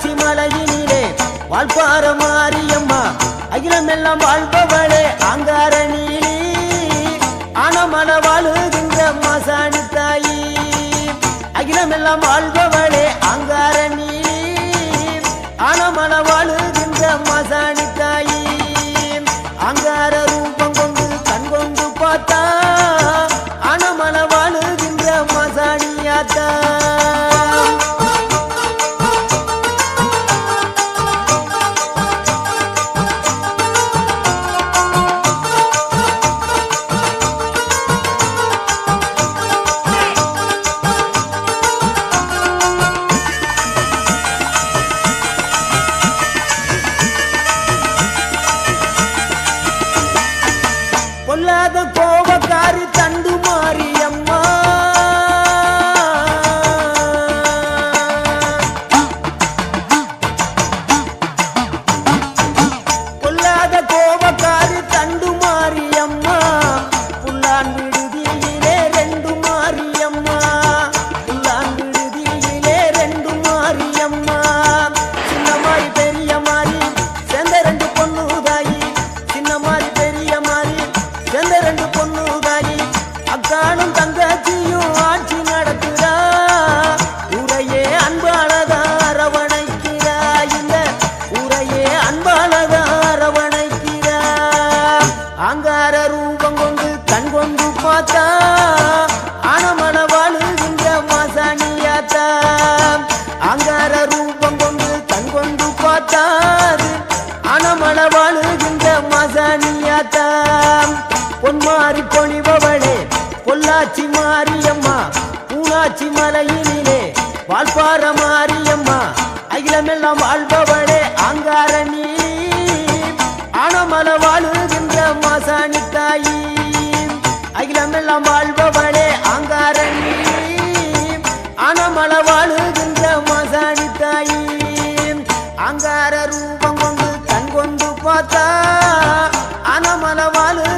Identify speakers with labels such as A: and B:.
A: பொள்ளாச்சி மலையினிலே வால்பார மாரியம்மா அகிலமெல்லாம் வாழ்பவளே அங்கார நீலி ஆனமல வாழுகின்ற மாசாணி தாயி அகிலமெல்லாம் வாழ்பவளே அங்கார நீலி ஆனமல வாழுகின்ற மாசாணி தாயி அங்கார ரூபம் கொண்டு கண் கொண்டு பார்த்தா ஆனமல வாழுகின்ற மாசாணியாத்தா பொல்லாத கோபக்காரி தண்டு மாரியம்மா பொல்லாத கோபக்காரி தண்டு மாரியம்மா புல்லான் விடுதியிலே ரெண்டு மாரியம்மா புல்லான் விடுதியிலே ரெண்டு மாரியம்மா சின்ன மாறி பெரிய மாறி சேர்ந்த ரெண்டு பொண்ணுதாயி சின்ன மாறி பெரிய மாறி சேர்ந்த ரெண்டு பொண்ணுதாயி அக்கானும் தங்கச்சியும் ஆட்சி நடத்துறா ஊரையே அன்பாளதா அரவணைக்கிறா இந்த ஊரையே அன்பாளதா அரவணைக்கிறா அங்கார ரூபம் கொண்டு கண் கொண்டு பார்த்தா ஆனமல வாழுகின்ற மாசாணியாத்தா அங்கார ரூபம் கொண்டு கண் கொண்டு பார்த்தாது ஆனமல வாழுகின்ற மாசாணியாத்தா பொன்மாரி பொழிபவளே பொள்ளாச்சி மாரியம்மா பூனாச்சி மலையினிலே வால்பார மாரியம்மா அகிலமெல்லாம் வாழ்பவளே அங்கார நீலி ஆனமல வாழுகின்ற மாசாணி தாயி அகிலமெல்லாம் வாழ்பவளே அங்கார நீலி ஆனமல வாழுகின்ற மாசாணி தாயி அங்கார ரூபம் கொண்டு கண் கொண்டு பார்த்தா ஆனமல வாழு